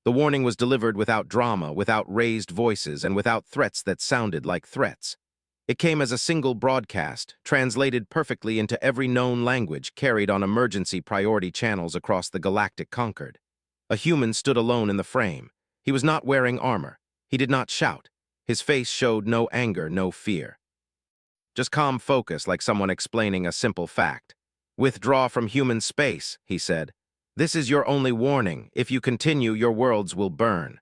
The warning was delivered without drama, without raised voices, and without threats that sounded like threats. It came as a single broadcast, translated perfectly into every known language, carried on emergency priority channels across the Galactic Concord. A human stood alone in the frame. He was not wearing armor. He did not shout. His face showed no anger, no fear. Just calm focus, like someone explaining a simple fact. "Withdraw from human space," he said. "This is your only warning. If you continue, your worlds will burn."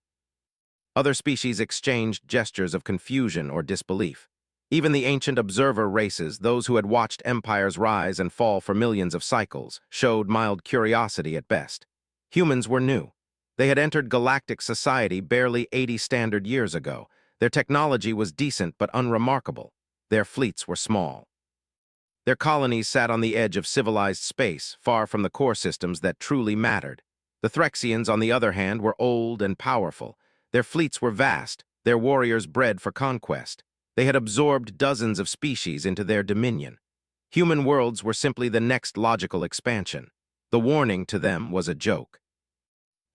Other species exchanged gestures of confusion or disbelief. Even the ancient observer races, those who had watched empires rise and fall for millions of cycles, showed mild curiosity at best. Humans were new. They had entered galactic society barely 80 standard years ago. Their technology was decent but unremarkable. Their fleets were small. Their colonies sat on the edge of civilized space, far from the core systems that truly mattered. The Threxians, on the other hand, were old and powerful. Their fleets were vast, their warriors bred for conquest. They had absorbed dozens of species into their dominion. Human worlds were simply the next logical expansion. The warning to them was a joke.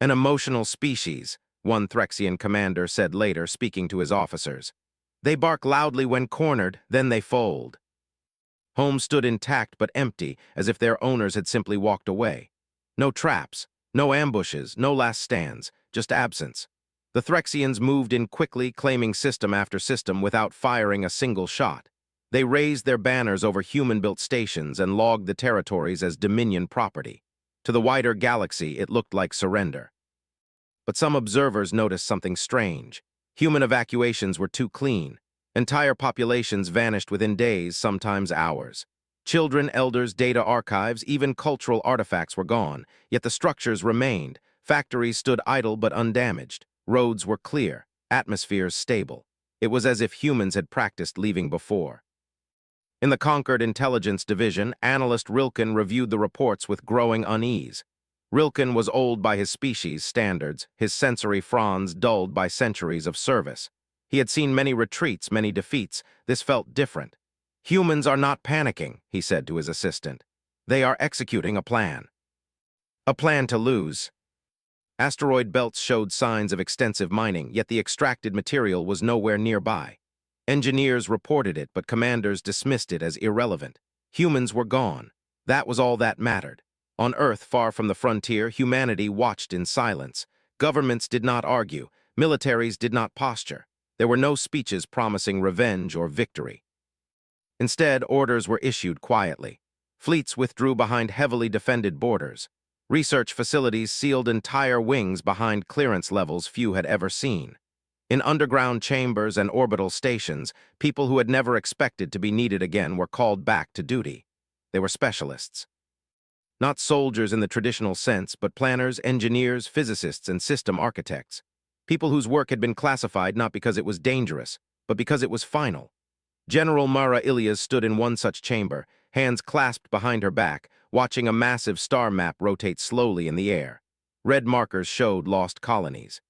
"An emotional species," one Threxian commander said later, speaking to his officers. "They bark loudly when cornered, then they fold." Homes stood intact but empty, as if their owners had simply walked away. No traps, no ambushes, no last stands, just absence. The Threxians moved in quickly, claiming system after system without firing a single shot. They raised their banners over human-built stations and logged the territories as Dominion property. To the wider galaxy, it looked like surrender. But some observers noticed something strange. Human evacuations were too clean. Entire populations vanished within days, sometimes hours. Children, elders, data archives, even cultural artifacts were gone, yet the structures remained. Factories stood idle but undamaged. Roads were clear, atmospheres stable. It was as if humans had practiced leaving before. In the Concord Intelligence Division, analyst Rilken reviewed the reports with growing unease. Rilken was old by his species' standards, his sensory fronds dulled by centuries of service. He had seen many retreats, many defeats. This felt different. "Humans are not panicking," he said to his assistant. "They are executing a plan. A plan to lose." Asteroid belts showed signs of extensive mining, yet the extracted material was nowhere nearby. Engineers reported it, but commanders dismissed it as irrelevant. Humans were gone. That was all that mattered. On Earth, far from the frontier, humanity watched in silence. Governments did not argue. Militaries did not posture. There were no speeches promising revenge or victory. Instead, orders were issued quietly. Fleets withdrew behind heavily defended borders. Research facilities sealed entire wings behind clearance levels few had ever seen. In underground chambers and orbital stations, people who had never expected to be needed again were called back to duty. They were specialists. Not soldiers in the traditional sense, but planners, engineers, physicists, and system architects. People whose work had been classified not because it was dangerous, but because it was final. General Mara Ilias stood in one such chamber, hands clasped behind her back, watching a massive star map rotate slowly in the air. Red markers showed lost colonies.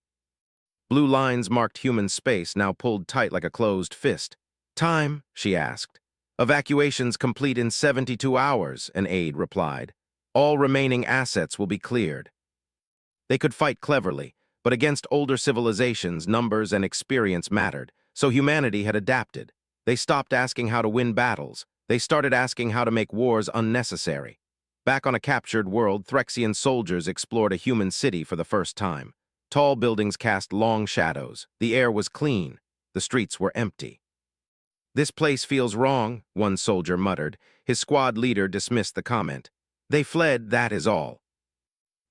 Blue lines marked human space, now pulled tight like a closed fist. "Time?" she asked. "Evacuations complete in 72 hours, an aide replied. "All remaining assets will be cleared." They could fight cleverly, but against older civilizations, numbers and experience mattered, so humanity had adapted. They stopped asking how to win battles. They started asking how to make wars unnecessary. Back on a captured world, Threxian soldiers explored a human city for the first time. Tall buildings cast long shadows. The air was clean. The streets were empty. "This place feels wrong," one soldier muttered. His squad leader dismissed the comment. "They fled, that is all."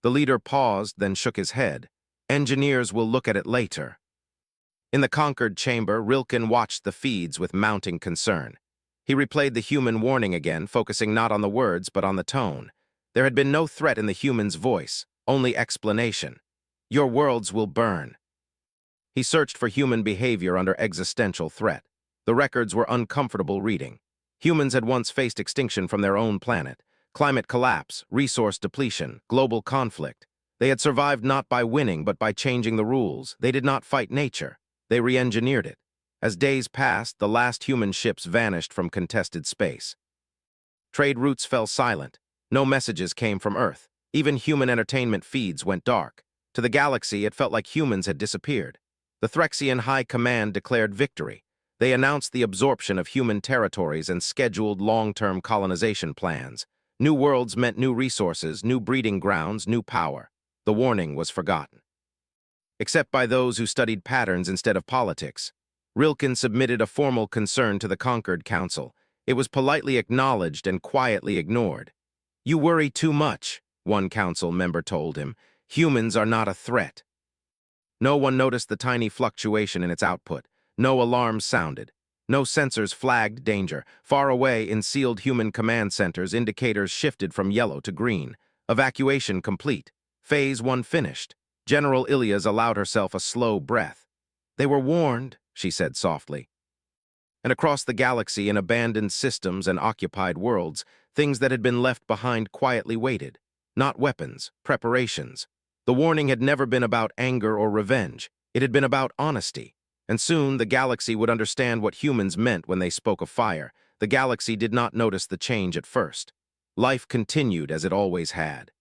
The leader paused, then shook his head. "Engineers will look at it later." In the conquered chamber, Rilken watched the feeds with mounting concern. He replayed the human warning again, focusing not on the words but on the tone. There had been no threat in the human's voice, only explanation. "Your worlds will burn." He searched for human behavior under existential threat. The records were uncomfortable reading. Humans had once faced extinction from their own planet. Climate collapse, resource depletion, global conflict. They had survived not by winning but by changing the rules. They did not fight nature. They re-engineered it. As days passed, the last human ships vanished from contested space. Trade routes fell silent. No messages came from Earth. Even human entertainment feeds went dark. To the galaxy, it felt like humans had disappeared. The Threxian High Command declared victory. They announced the absorption of human territories and scheduled long-term colonization plans. New worlds meant new resources, new breeding grounds, new power. The warning was forgotten. Except by those who studied patterns instead of politics. Rilken submitted a formal concern to the Conquered Council. It was politely acknowledged and quietly ignored. "You worry too much," one council member told him. "Humans are not a threat." No one noticed the tiny fluctuation in its output. No alarms sounded. No sensors flagged danger. Far away in sealed human command centers, indicators shifted from yellow to green. Evacuation complete. Phase 1 finished. General Ilias allowed herself a slow breath. "They were warned," she said softly. And across the galaxy, in abandoned systems and occupied worlds, things that had been left behind quietly waited. Not weapons, preparations. The warning had never been about anger or revenge. It had been about honesty. And soon the galaxy would understand what humans meant when they spoke of fire. The galaxy did not notice the change at first. Life continued as it always had.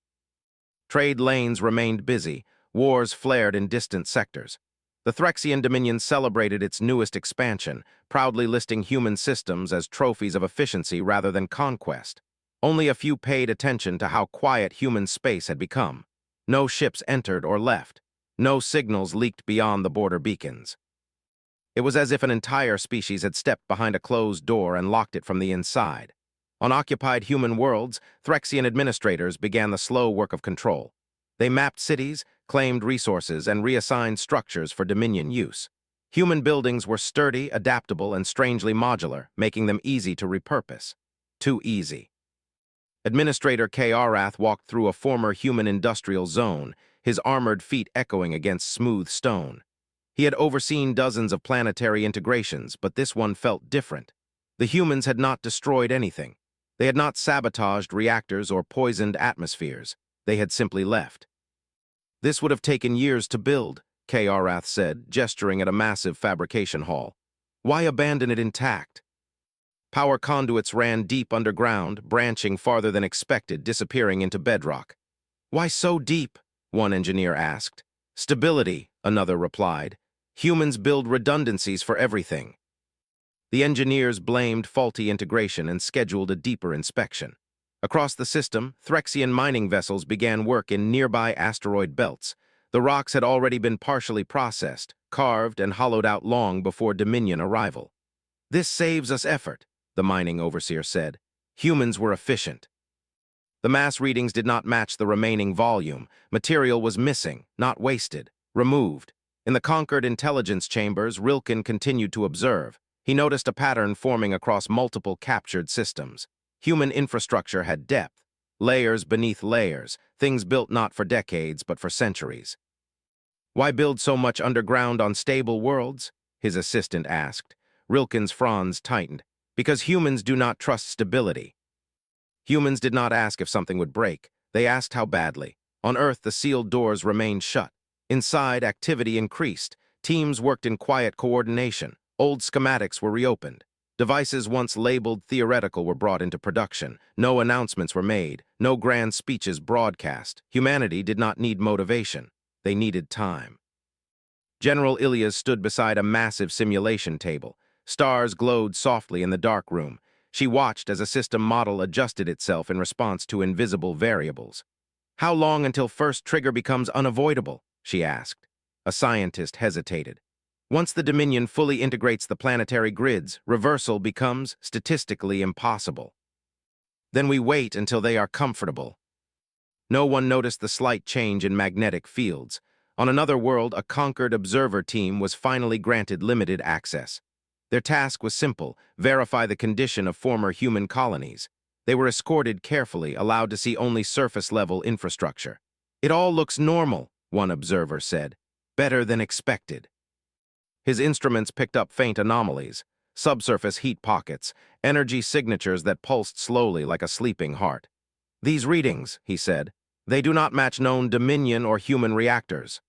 Trade lanes remained busy. Wars flared in distant sectors. The Threxian Dominion celebrated its newest expansion, proudly listing human systems as trophies of efficiency rather than conquest. Only a few paid attention to how quiet human space had become. No ships entered or left. No signals leaked beyond the border beacons. It was as if an entire species had stepped behind a closed door and locked it from the inside. On occupied human worlds, Threxian administrators began the slow work of control. They mapped cities, claimed resources, and reassigned structures for Dominion use. Human buildings were sturdy, adaptable, and strangely modular, making them easy to repurpose. Too easy. Administrator K. Arath walked through a former human industrial zone, his armored feet echoing against smooth stone. He had overseen dozens of planetary integrations, but this one felt different. The humans had not destroyed anything. They had not sabotaged reactors or poisoned atmospheres. They had simply left. "This would have taken years to build," K. Arath said, gesturing at a massive fabrication hall. "Why abandon it intact?" Power conduits ran deep underground, branching farther than expected, disappearing into bedrock. "Why so deep?" one engineer asked. "Stability," another replied. "Humans build redundancies for everything." The engineers blamed faulty integration and scheduled a deeper inspection. Across the system, Threxian mining vessels began work in nearby asteroid belts. The rocks had already been partially processed, carved, and hollowed out long before Dominion arrival. "This saves us effort," the mining overseer said. "Humans were efficient." The mass readings did not match the remaining volume. Material was missing, not wasted, removed. In the conquered intelligence chambers, Rilken continued to observe. He noticed a pattern forming across multiple captured systems. Human infrastructure had depth, layers beneath layers, things built not for decades but for centuries. "Why build so much underground on stable worlds?" his assistant asked. Rilken's fronds tightened. "Because humans do not trust stability." Humans did not ask if something would break. They asked how badly. On Earth, the sealed doors remained shut. Inside, activity increased. Teams worked in quiet coordination. Old schematics were reopened. Devices once labeled theoretical were brought into production. No announcements were made. No grand speeches broadcast. Humanity did not need motivation. They needed time. General Ilias stood beside a massive simulation table. Stars glowed softly in the dark room. She watched as a system model adjusted itself in response to invisible variables. "How long until first trigger becomes unavoidable?" she asked. A scientist hesitated. "Once the Dominion fully integrates the planetary grids, reversal becomes statistically impossible. Then we wait until they are comfortable." No one noticed the slight change in magnetic fields. On another world, a conquered observer team was finally granted limited access. Their task was simple: verify the condition of former human colonies. They were escorted carefully, allowed to see only surface-level infrastructure. "It all looks normal," one observer said. "Better than expected." His instruments picked up faint anomalies, subsurface heat pockets, energy signatures that pulsed slowly like a sleeping heart. "These readings," he said, "they do not match known Dominion or human reactors."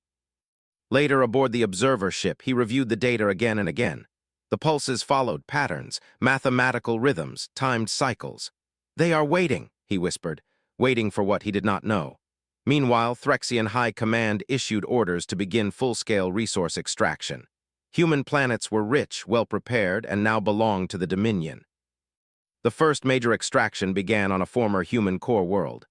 Later, aboard the observer ship, he reviewed the data again and again. The pulses followed patterns, mathematical rhythms, timed cycles. "They are waiting," he whispered, waiting for what he did not know. Meanwhile, Threxian High Command issued orders to begin full-scale resource extraction. Human planets were rich, well-prepared, and now belonged to the Dominion. The first major extraction began on a former human core world.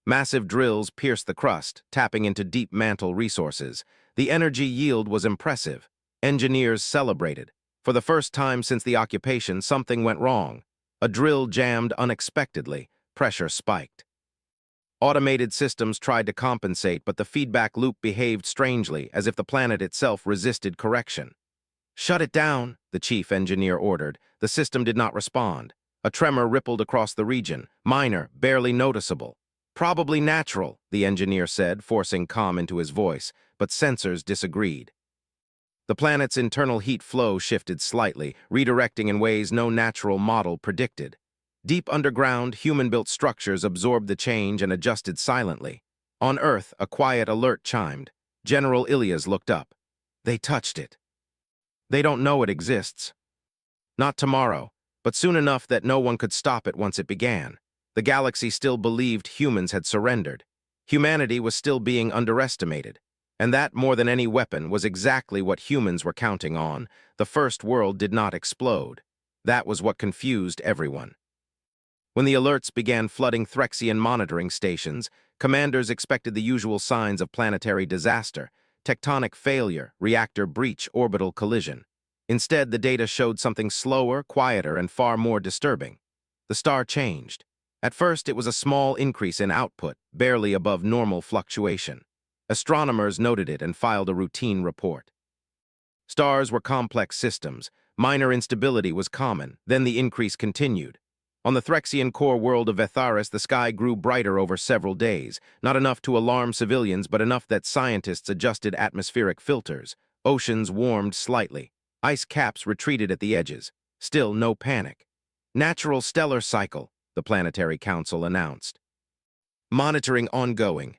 Massive drills pierced the crust, tapping into deep mantle resources. The energy yield was impressive. Engineers celebrated. For the first time since the occupation, something went wrong. A drill jammed unexpectedly. Pressure spiked. Automated systems tried to compensate, but the feedback loop behaved strangely, as if the planet itself resisted correction. "Shut it down," the chief engineer ordered. The system did not respond. A tremor rippled across the region, minor, barely noticeable. "Probably natural," the engineer said, forcing calm into his voice, but sensors disagreed. The planet's internal heat flow shifted slightly, redirecting in ways no natural model predicted. Deep underground, human-built structures absorbed the change and adjusted silently. On Earth, a quiet alert chimed. General Ilias looked up. "They touched it. They don't know it exists. Not tomorrow, but soon enough that no one could stop it once it began." The galaxy still believed humans had surrendered. Humanity was still being underestimated. And that, more than any weapon, was exactly what humans were counting on. The first world did not explode. That was what confused everyone. When the alerts began flooding Threxian monitoring stations, commanders expected the usual signs of planetary disaster: tectonic failure, reactor breach, orbital collision. Instead, the data showed something slower, quieter, and far more disturbing. The star changed. At first, it was a small increase in output, barely above normal fluctuation. Astronomers noted it and filed a routine report. Stars were complex systems. Minor instability was common. Then the increase continued. On the Threxian core world of Vetharis, the sky grew brighter over several days, not enough to alarm civilians, but enough that scientists adjusted atmospheric filters. Oceans warmed slightly. Ice caps retreated at the edges. Still no panic. "Natural stellar cycle," the Planetary Council announced. Monitoring ongoing.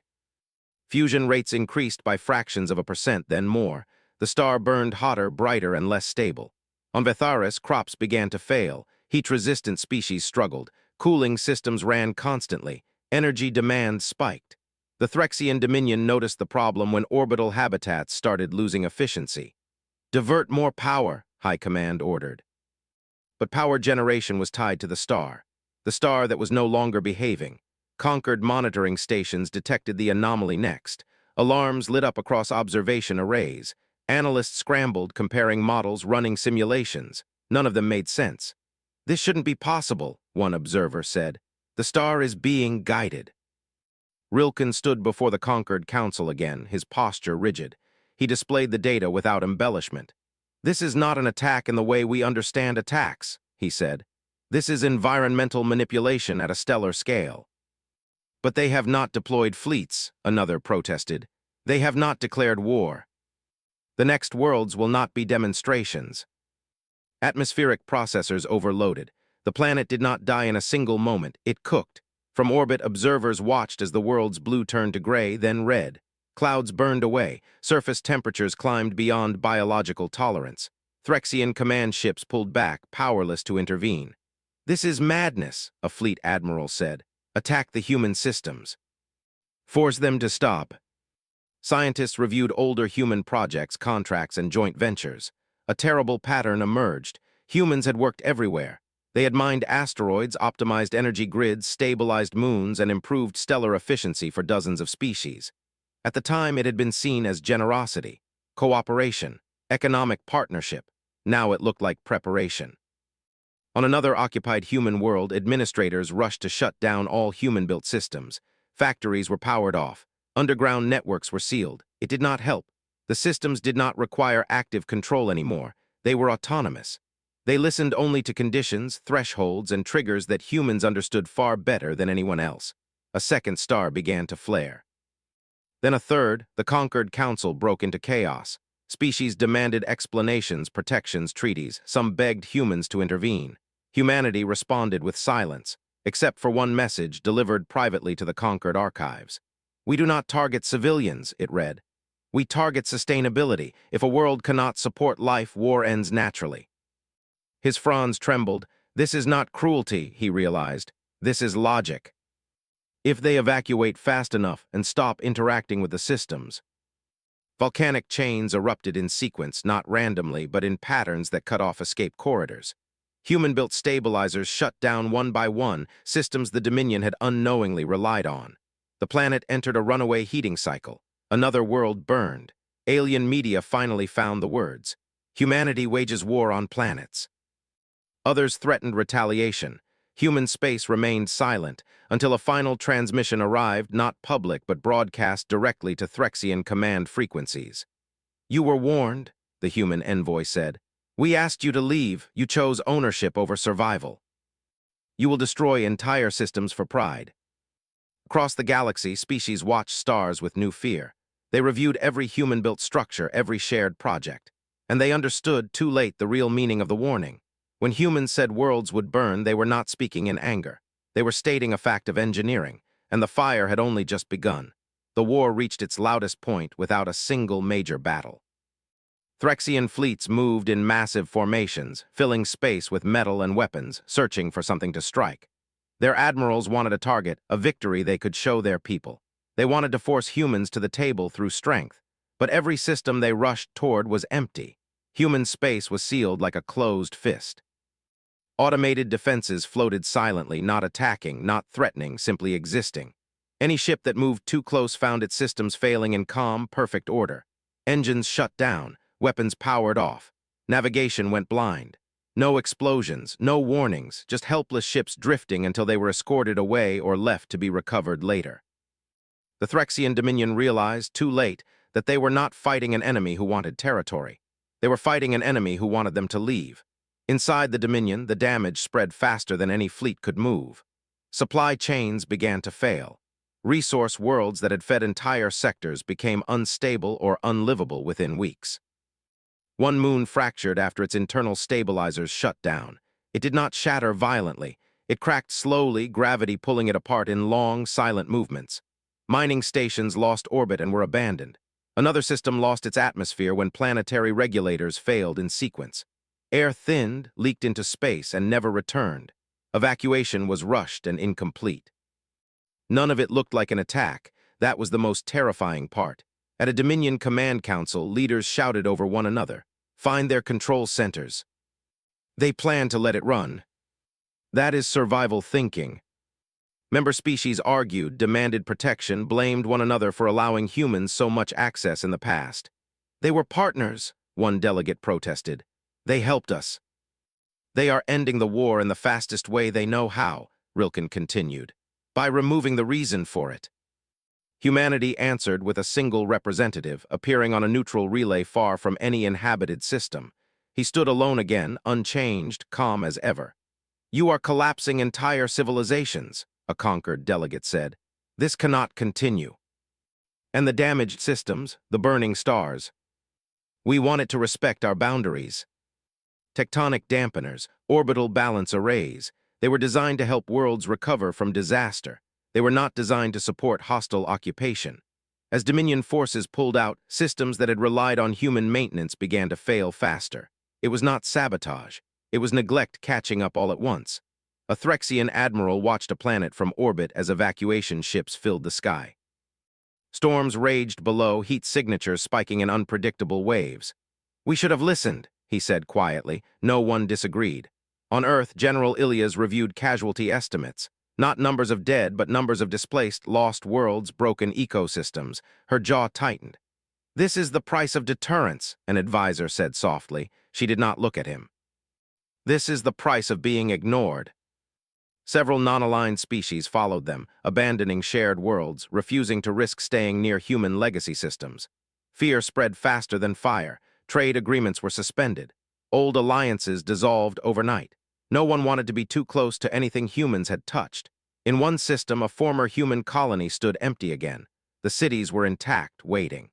Fusion rates increased by fractions of a percent, then more. The star burned hotter, brighter, and less stable. On Vetharis, crops began to fail. Heat-resistant species struggled. Cooling systems ran constantly. Energy demand spiked. The Threxian Dominion noticed the problem when orbital habitats started losing efficiency. "Divert more power," High Command ordered. But power generation was tied to the star that was no longer behaving. Conquered monitoring stations detected the anomaly next. Alarms lit up across observation arrays. Analysts scrambled, comparing models, running simulations. None of them made sense. "This shouldn't be possible," one observer said. "The star is being guided." Rilken stood before the conquered council again, his posture rigid. He displayed the data without embellishment. "This is not an attack in the way we understand attacks," he said. "This is environmental manipulation at a stellar scale." "But they have not deployed fleets," another protested. "They have not declared war. The next worlds will not be demonstrations." Atmospheric processors overloaded. The planet did not die in a single moment. It cooked. From orbit, observers watched as the world's blue turned to gray, then red. Clouds burned away. Surface temperatures climbed beyond biological tolerance. Threxian command ships pulled back, powerless to intervene. "This is madness," a fleet admiral said. "Attack the human systems. Force them to stop." Scientists reviewed older human projects, contracts, and joint ventures. A terrible pattern emerged. Humans had worked everywhere. They had mined asteroids, optimized energy grids, stabilized moons, and improved stellar efficiency for dozens of species. At the time, it had been seen as generosity, cooperation, economic partnership. Now it looked like preparation. On another occupied human world, administrators rushed to shut down all human-built systems. Factories were powered off. Underground networks were sealed. It did not help. The systems did not require active control anymore. They were autonomous. They listened only to conditions, thresholds, and triggers that humans understood far better than anyone else. A second star began to flare. Then a third. The conquered council broke into chaos. Species demanded explanations, protections, treaties. Some begged humans to intervene. Humanity responded with silence, except for one message delivered privately to the conquered archives. "We do not target civilians," it read. "We target sustainability. If a world cannot support life, war ends naturally." His fronds trembled. This is not cruelty, he realized. This is logic. if they evacuate fast enough and stop interacting with the systems. Volcanic chains erupted in sequence, not randomly, but in patterns that cut off escape corridors. Human-built stabilizers shut down one by one, systems the Dominion had unknowingly relied on. The planet entered a runaway heating cycle. Another world burned. Alien media finally found the words. Humanity wages war on planets. Others threatened retaliation. Human space remained silent until a final transmission arrived, not public but broadcast directly to Threxian command frequencies. "You were warned," the human envoy said. "We asked you to leave. You chose ownership over survival. You will destroy entire systems for pride." Across the galaxy, species watched stars with new fear. They reviewed every human-built structure, every shared project. And they understood, too late, the real meaning of the warning. When humans said worlds would burn, they were not speaking in anger. They were stating a fact of engineering, and the fire had only just begun. The war reached its loudest point without a single major battle. Threxian fleets moved in massive formations, filling space with metal and weapons, searching for something to strike. Their admirals wanted a target, a victory they could show their people. They wanted to force humans to the table through strength. But every system they rushed toward was empty. Human space was sealed like a closed fist. Automated defenses floated silently, not attacking, not threatening, simply existing. Any ship that moved too close found its systems failing in calm, perfect order. Engines shut down, weapons powered off. Navigation went blind. No explosions, no warnings, just helpless ships drifting until they were escorted away or left to be recovered later. The Threxian Dominion realized, too late, that they were not fighting an enemy who wanted territory. They were fighting an enemy who wanted them to leave. Inside the Dominion, the damage spread faster than any fleet could move. Supply chains began to fail. Resource worlds that had fed entire sectors became unstable or unlivable within weeks. One moon fractured after its internal stabilizers shut down. It did not shatter violently. It cracked slowly, gravity pulling it apart in long, silent movements. Mining stations lost orbit and were abandoned. Another system lost its atmosphere when planetary regulators failed in sequence. Air thinned, leaked into space, and never returned. Evacuation was rushed and incomplete. None of it looked like an attack. That was the most terrifying part. At a Dominion Command Council, leaders shouted over one another. "Find their control centers." They plan to let it run. That is survival thinking. Member species argued, demanded protection, blamed one another for allowing humans so much access in the past. "They were partners," one delegate protested. "They helped us." "They are ending the war in the fastest way they know how," Rilken continued, "by removing the reason for it." Humanity answered with a single representative, appearing on a neutral relay far from any inhabited system. He stood alone again, unchanged, calm as ever. "You are collapsing entire civilizations," a conquered delegate said. "This cannot continue." "And the damaged systems, the burning stars. We want it to respect our boundaries." Tectonic dampeners, orbital balance arrays. They were designed to help worlds recover from disaster. They were not designed to support hostile occupation. As Dominion forces pulled out, systems that had relied on human maintenance began to fail faster. It was not sabotage. It was neglect catching up all at once. A Threxian admiral watched a planet from orbit as evacuation ships filled the sky. Storms raged below, heat signatures spiking in unpredictable waves. "We should have listened," he said quietly. No one disagreed. On Earth, General Ilias reviewed casualty estimates. Not numbers of dead, but numbers of displaced, lost worlds, broken ecosystems. Her jaw tightened. "This is the price of deterrence," an advisor said softly. She did not look at him. "This is the price of being ignored." Several non-aligned species followed them, abandoning shared worlds, refusing to risk staying near human legacy systems. Fear spread faster than fire. Trade agreements were suspended. Old alliances dissolved overnight. No one wanted to be too close to anything humans had touched. In one system, a former human colony stood empty again. The cities were intact, waiting.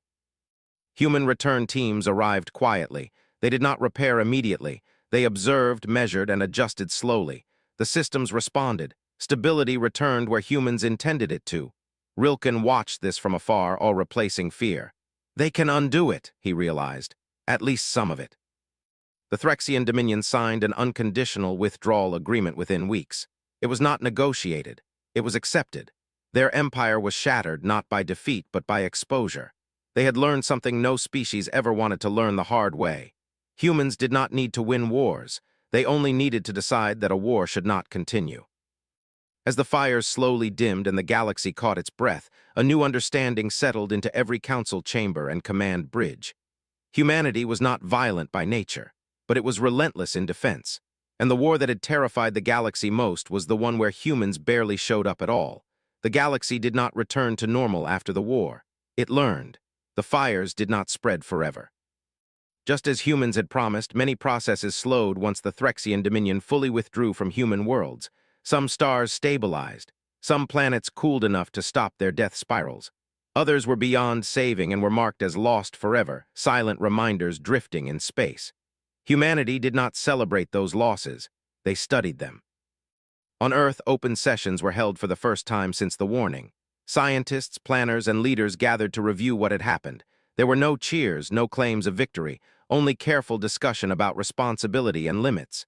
Human return teams arrived quietly. They did not repair immediately. They observed, measured, and adjusted slowly. The systems responded. Stability returned where humans intended it to. Rilken watched this from afar, all replacing fear. They can undo it, he realized. At least some of it. The Threxian Dominion signed an unconditional withdrawal agreement within weeks. It was not negotiated. It was accepted. Their empire was shattered not by defeat but by exposure. They had learned something no species ever wanted to learn the hard way. Humans did not need to win wars. They only needed to decide that a war should not continue. As the fires slowly dimmed and the galaxy caught its breath, a new understanding settled into every council chamber and command bridge. Humanity was not violent by nature, but it was relentless in defense. And the war that had terrified the galaxy most was the one where humans barely showed up at all. The galaxy did not return to normal after the war. It learned. The fires did not spread forever. Just as humans had promised, many processes slowed once the Threxian Dominion fully withdrew from human worlds. Some stars stabilized. Some planets cooled enough to stop their death spirals. Others were beyond saving and were marked as lost forever, silent reminders drifting in space. Humanity did not celebrate those losses. They studied them. On Earth, open sessions were held for the first time since the warning. Scientists, planners, and leaders gathered to review what had happened. There were no cheers, no claims of victory, only careful discussion about responsibility and limits.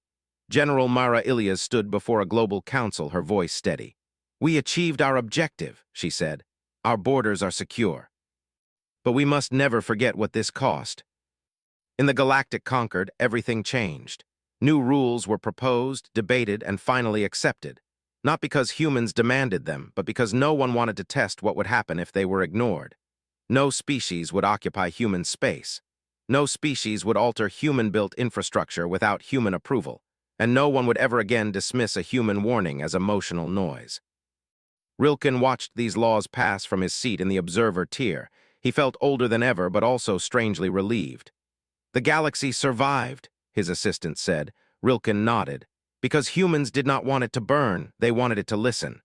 General Mara Ilias stood before a global council, her voice steady. "We achieved our objective," she said. "Our borders are secure. But we must never forget what this cost." In the Galactic conquered, everything changed. New rules were proposed, debated, and finally accepted. Not because humans demanded them, but because no one wanted to test what would happen if they were ignored. No species would occupy human space. No species would alter human-built infrastructure without human approval. And no one would ever again dismiss a human warning as emotional noise. Rilken watched these laws pass from his seat in the observer tier. He felt older than ever, but also strangely relieved. "The galaxy survived," his assistant said. Rilken nodded. "Because humans did not want it to burn, they wanted it to listen."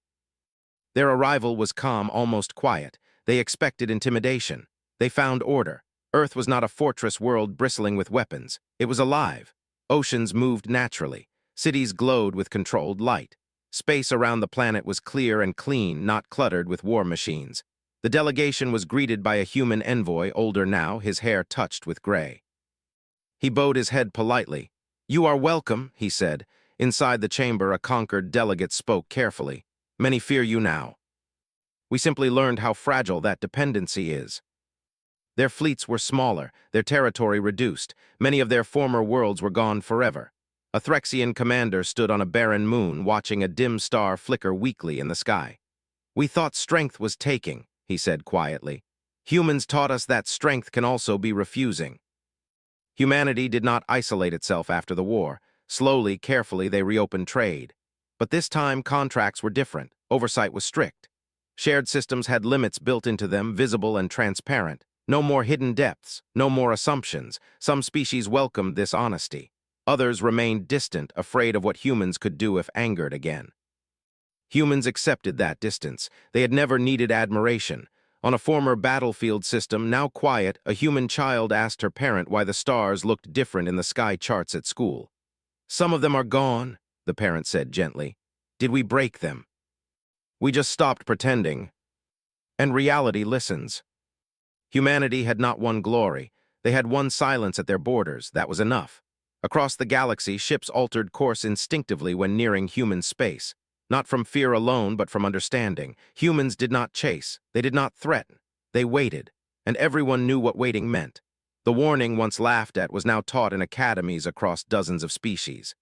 Their arrival was calm, almost quiet. They expected intimidation. They found order. Earth was not a fortress world bristling with weapons. It was alive. Oceans moved naturally. Cities glowed with controlled light. Space around the planet was clear and clean, not cluttered with war machines. The delegation was greeted by a human envoy, older now, his hair touched with gray. He bowed his head politely. "You are welcome," he said. Inside the chamber, a conquered delegate spoke carefully. "Many fear you now. We simply learned how fragile that dependency is." Their fleets were smaller, their territory reduced. Many of their former worlds were gone forever. A Threxian commander stood on a barren moon, watching a dim star flicker weakly in the sky. "We thought strength was taking," he said quietly. "Humans taught us that strength can also be refusing." Humanity did not isolate itself after the war. Slowly, carefully, they reopened trade. But this time, contracts were different. Oversight was strict. Shared systems had limits built into them, visible and transparent. No more hidden depths, no more assumptions. Some species welcomed this honesty. Others remained distant, afraid of what humans could do if angered again. Humans accepted that distance. They had never needed admiration. On a former battlefield system, now quiet, a human child asked her parent why the stars looked different in the sky charts at school. "Some of them are gone," the parent said gently. "Did we break them? We just stopped pretending." And reality listens. Humanity had not won glory. They had won silence at their borders. That was enough. Across the galaxy, ships altered course instinctively when nearing human space. Not from fear alone, but from understanding. Humans did not chase. They did not threaten. They waited. And everyone knew what waiting meant. The warning, once laughed at, was now taught in academies across dozens of species.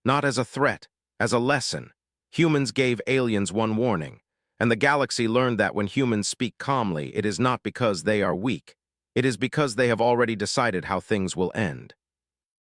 Not as a threat, as a lesson. Humans gave aliens one warning. And the galaxy learned that when humans speak calmly, it is not because they are weak. It is because they have already decided how things will end.